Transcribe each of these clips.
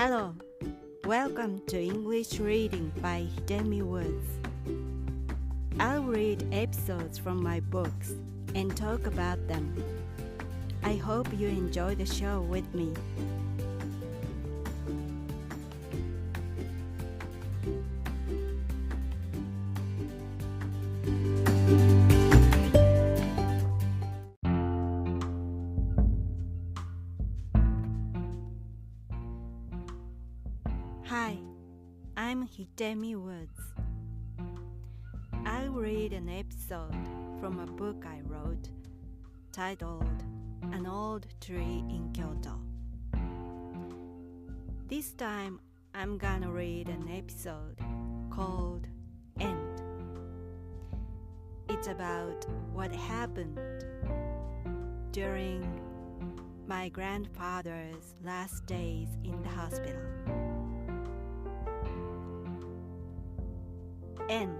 Hello, welcome to English Reading by Hidemi Woods. I'll read episodes from my books and talk about them. I hope you enjoy the show with me. Hi, I'm Hidemi Woods. I'll read an episode from a book I wrote titled An Old Tree in Kyoto. This time I'm gonna read an episode called End. It's about what happened during my grandfather's last days in the hospital. End.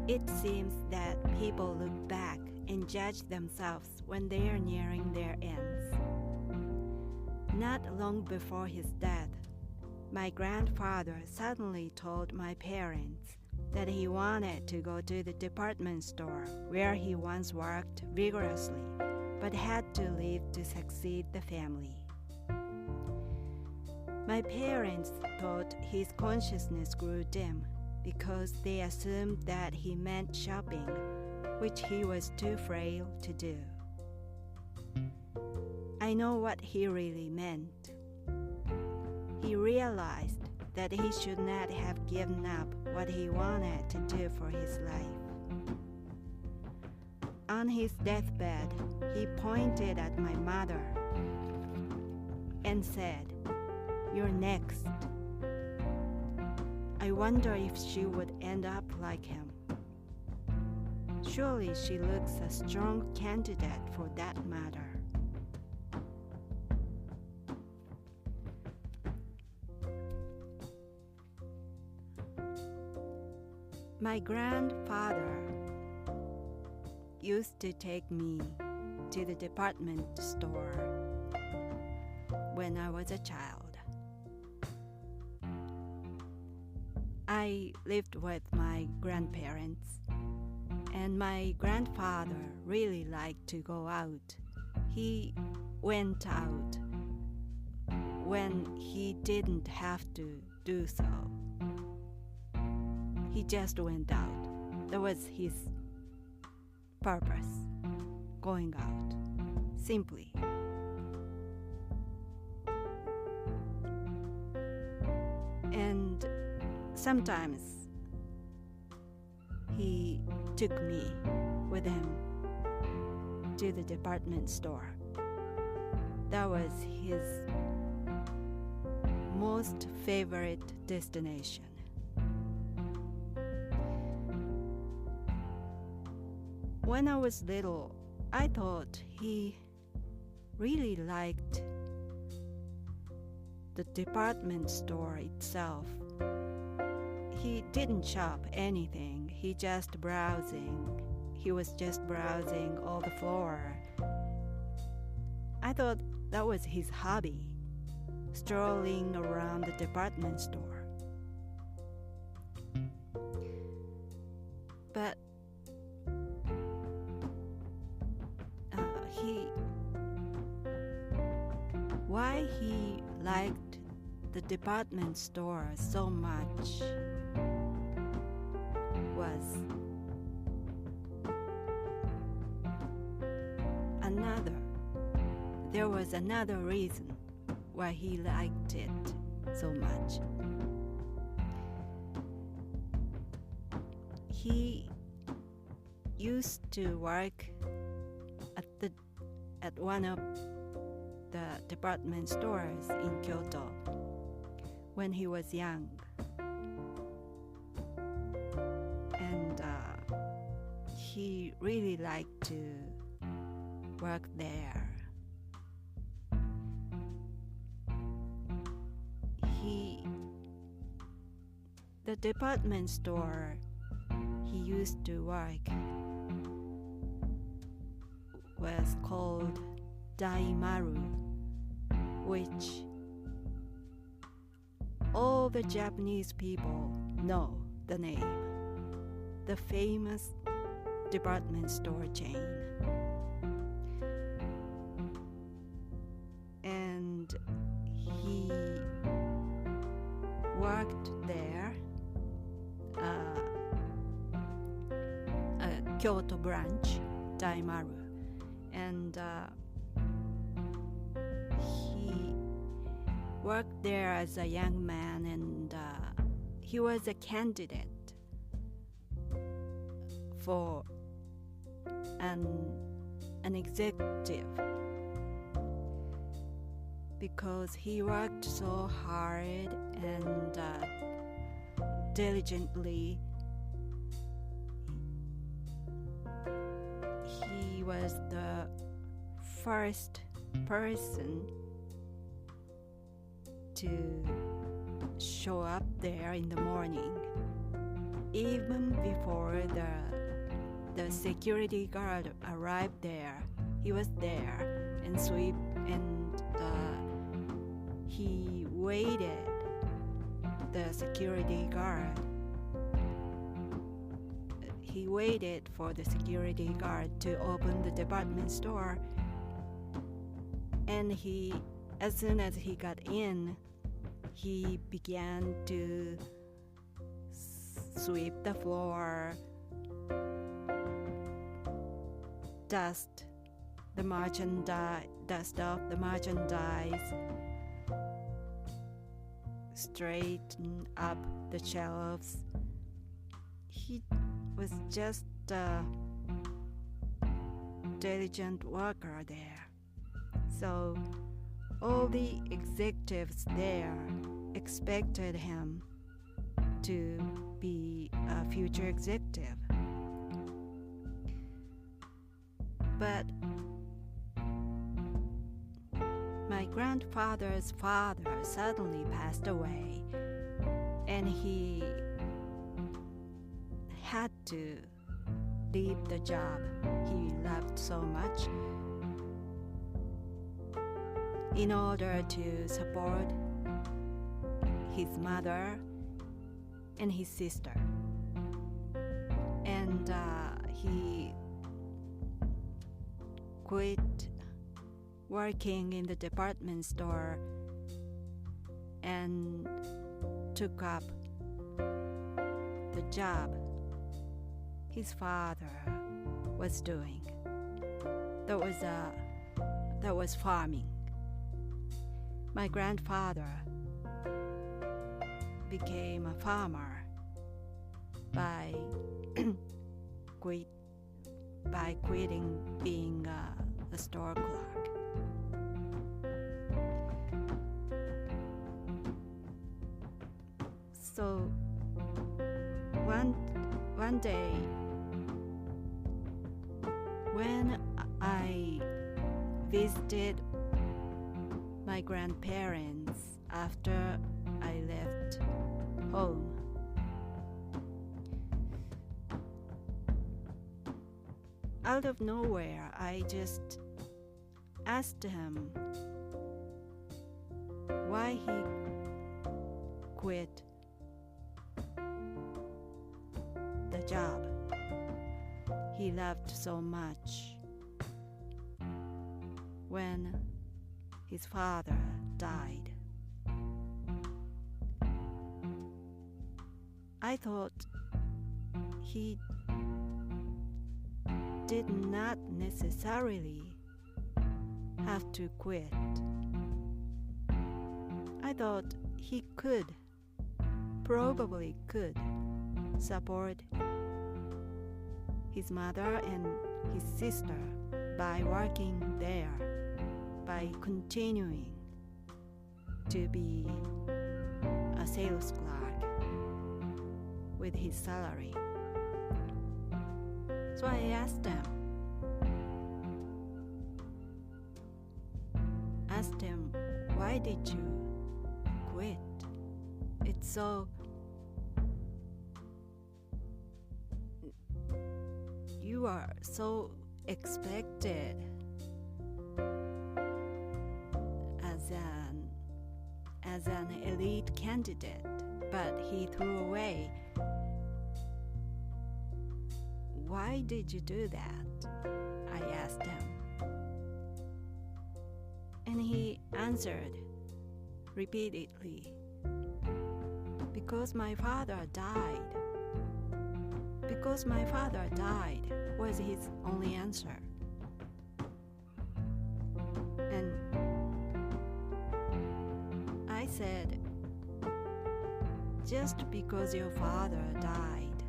It seems that people look back and judge themselves when they are nearing their ends. Not long before his death, my grandfather suddenly told my parents that he wanted to go to the department store where he once worked vigorously but had to leave to succeed the family. My parents thought his consciousness grew dim because they assumed that he meant shopping, which he was too frail to do. I know what he really meant. He realized that he should not have given up what he wanted to do for his life. On his deathbed, he pointed at my mother and said, "You're next." I wonder if she would end up like him. Surely she looks a strong candidate for that matter. My grandfather used to take me to the department store when I was a child. I lived with my grandparents, and my grandfather really liked to go out. He went out when he didn't have to do so. He just went out. That was his purpose, going out, simply. And sometimes he took me with him to the department store. That was his most favorite destination. When I was little, I thought he really liked the department store itself. He didn't shop anything. He was just browsing all the floor. I thought that was his hobby, strolling around the department store. But why he liked the department store so much was there was another reason why he liked it so much. He used to work at one of the department stores in Kyoto when he was young. And he really liked to work there. The department store he used to work was called Daimaru, which all the Japanese people know the name, the famous department store chain. And he worked there, Kyoto branch, Daimaru, and he worked there as a young man, and he was a candidate for an executive because he worked so hard and diligently. He was the first person to show up there in the morning, even before the security guard arrived there. He was there and he waited the security guard. He waited for the security guard to open the department store, and as soon as he got in, he began to sweep the floor, dust off the merchandise, straighten up the shelves. He was just a diligent worker there. So all the executives there expected him to be a future executive. But my grandfather's father suddenly passed away, and he had to leave the job he loved so much in order to support his mother and his sister. And he quit working in the department store and took up the job his father was doing. That was farming. My grandfather became a farmer by quitting being a store clerk. So one day when I visited my grandparents after I left home, out of nowhere, I just asked him why he quit the job he loved so much when his father died. I thought he did not necessarily have to quit. I thought he probably could support his mother and his sister by working there, by continuing to be a sales clerk with his salary. So I asked him, why did you quit? It's so... You are so expected as an as an elite candidate, but he threw away. Why did you do that? I asked him. And he answered repeatedly, because my father died. Because my father died was his only answer. And I said, just because your father died,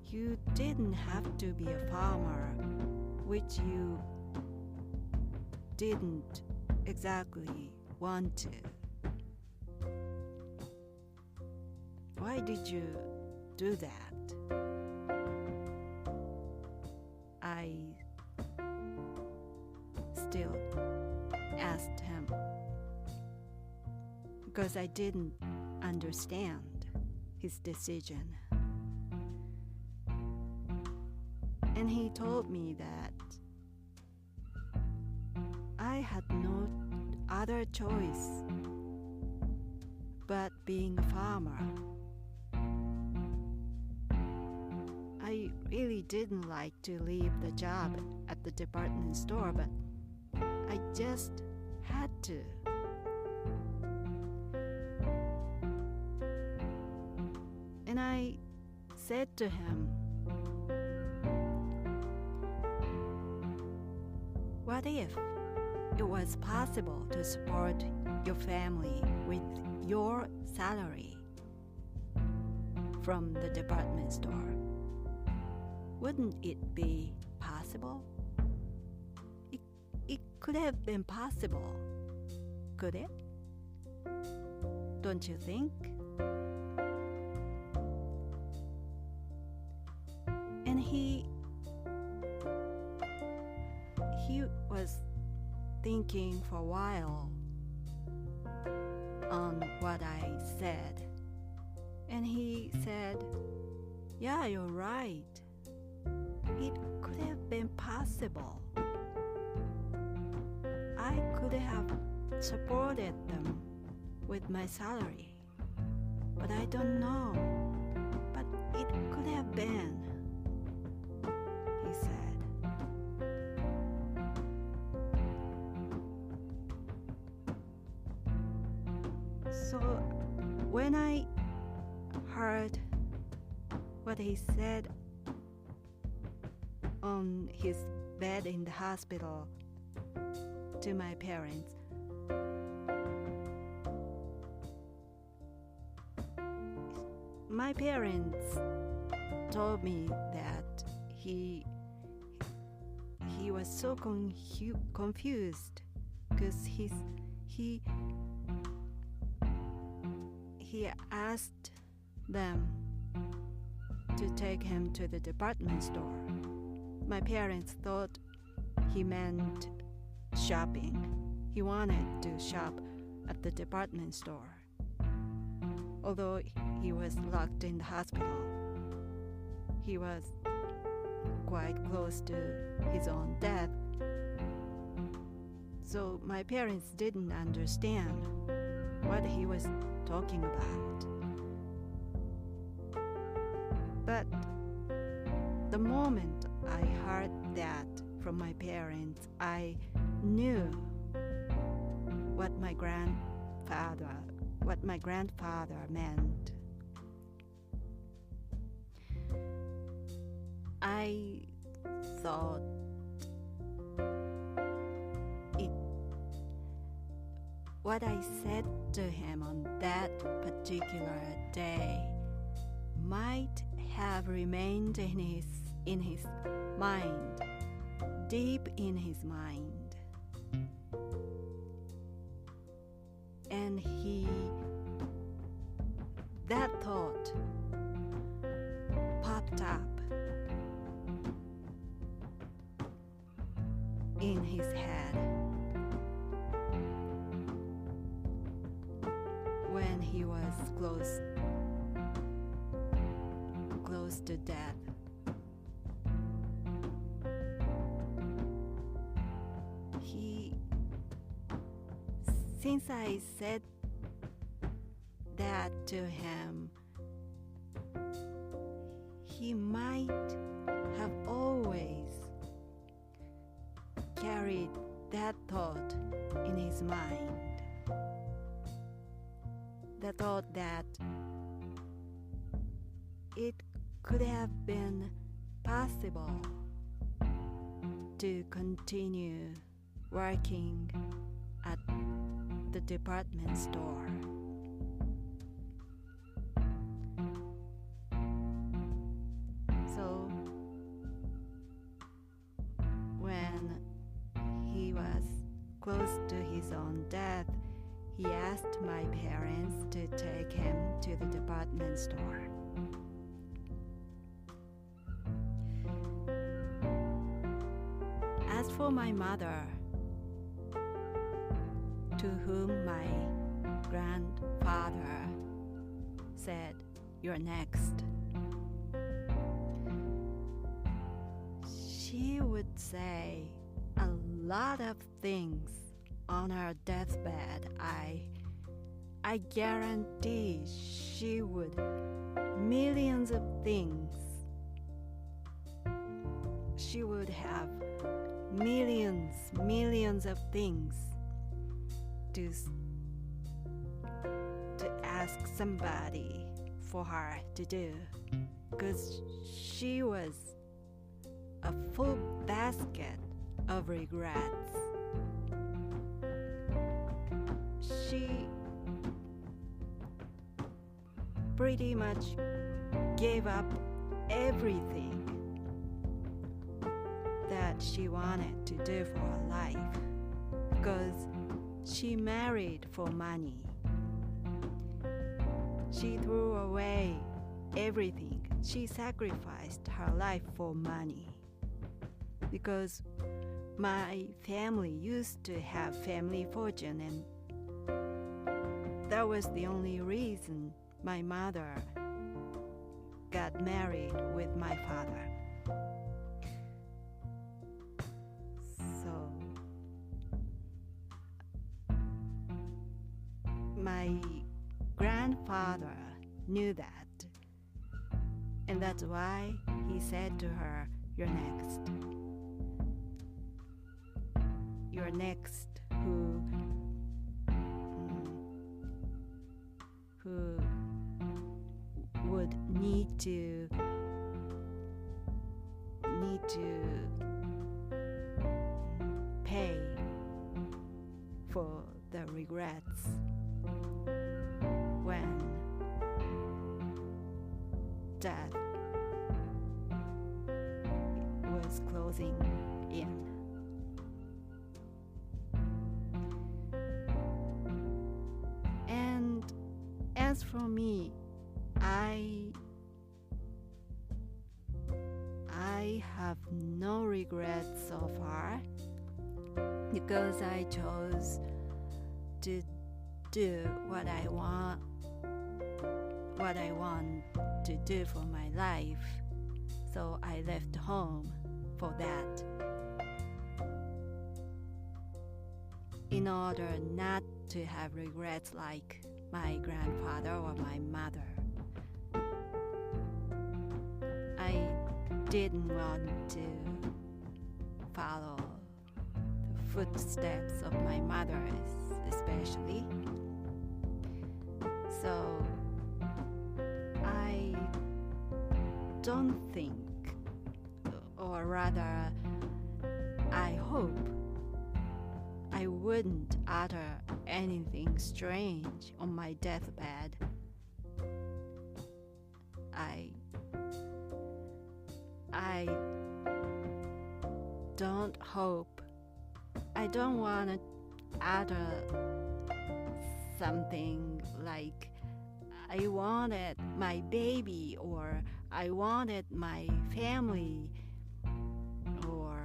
you didn't have to be a farmer, which you didn't exactly want to. Why did you do that? I still asked him because I didn't understand his decision. And he told me that I had no other choice but being a farmer. I really didn't like to leave the job at the department store, but I just had to. And I said to him, what if it was possible to support your family with your salary from the department store? Wouldn't it be possible? It could have been possible, could it? Don't you think? And he was thinking for a while on what I said. And he said, yeah, you're right. It could have been possible. I could have supported them with my salary, but I don't know. But it could have been, he said. So when I heard what he said on his bed in the hospital to my parents, my parents told me that he was so confused because he asked them to take him to the department store. My parents thought he meant shopping. He wanted to shop at the department store. Although he was locked in the hospital, he was quite close to his own death. So my parents didn't understand what he was talking about. But the moment I heard that from my parents, I knew what my grandfather meant. I thought what I said to him on that particular day might have remained in his mind, deep in his mind. And that thought popped up in his head when he was close to death. He since I said that to him, he might have always carried that thought in his mind. The thought that it could have been possible to continue working at the department store. So when he was close to his own death, he asked my parents to take him to the department store. As for my mother, to whom my grandfather said, "You're next," she would say a lot of things on her deathbed. I guarantee she would millions of things. She would have millions of things to ask somebody for her to do, because she was a full basket of regrets. She pretty much gave up everything that she wanted to do for her life, because she married for money. She threw away everything. She sacrificed her life for money, because my family used to have family fortune, and that was the only reason my mother got married with my father. So my grandfather knew that, and that's why he said to her, "You're next. You're next who would need to pay for the regrets when death was closing in." And as for me, I have no regrets so far, because I chose to do what I want to do for my life. So I left home for that, in order not to have regrets like my grandfather or my mother. I didn't want to follow the footsteps of my mother, especially. So I don't think, or rather, I hope I wouldn't utter anything strange on my deathbed. I don't want to utter something like I wanted my baby, or I wanted my family, or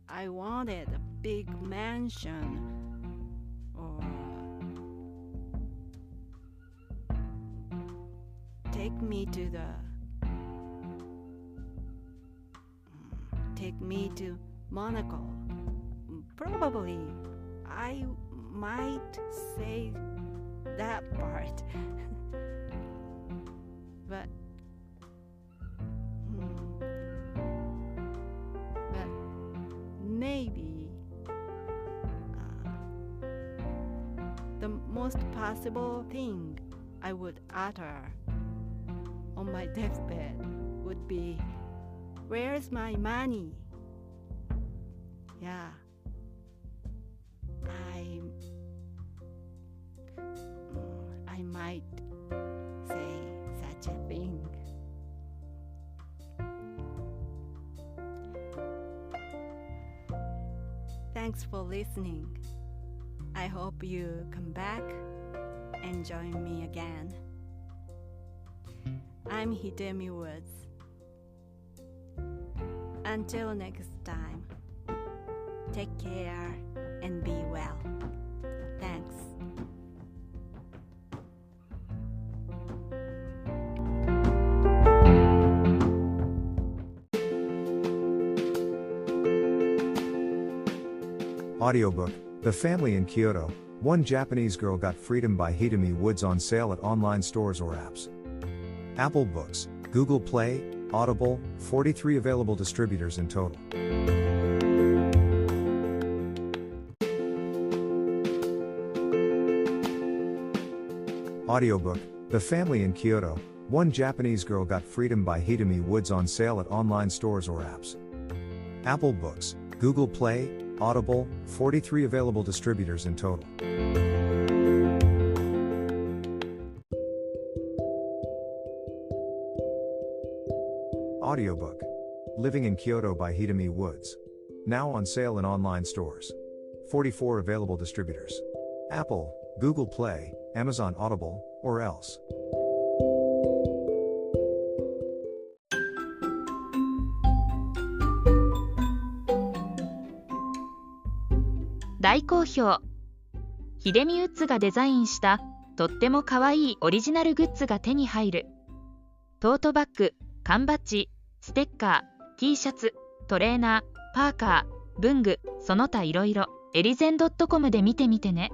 I wanted a big mansion, or take me to Monaco. Probably I might say that part. but maybe the most possible thing I would utter on my deathbed would be, "Where's my money?" Yeah, I might say such a thing. Thanks for listening. I hope you come back and join me again. I'm Hidemi Woods. Until next time, take care and be well. Thanks. Audiobook, The Family in Kyoto, One Japanese Girl Got Freedom by Hidemi Woods on sale at online stores or apps. Apple Books, Google Play, Audible, 43 available distributors in total. Audiobook, The Family in Kyoto, One Japanese Girl Got Freedom by Hidemi Woods on sale at online stores or apps. Apple Books, Google Play, Audible, 43 available distributors in total. Audiobook, Living in Kyoto by Hidemi Woods. Now on sale in online stores. 44 available distributors. Apple, Google Play, Amazon Audible, or else.「大好評！ヒデミウッズがデザインしたとってもかわいいオリジナルグッズが手に入る。トートバッグ、缶バッジ、ステッカー、T シャツ、トレーナー、パーカー、文具、その他いろいろ、エリゼン .com で見てみてね。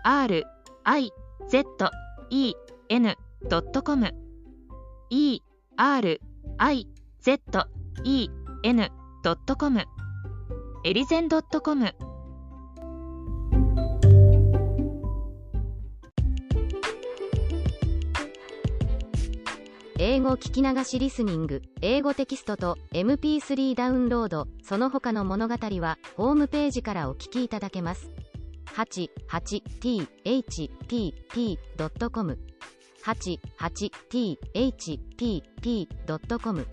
erizen.com erizen.com エリゼン .com。 英語聞き流しリスニング、英語テキストと MP3 ダウンロード、その他の物語はホームページからお聞きいただけます。88thpp.com 88thpp.com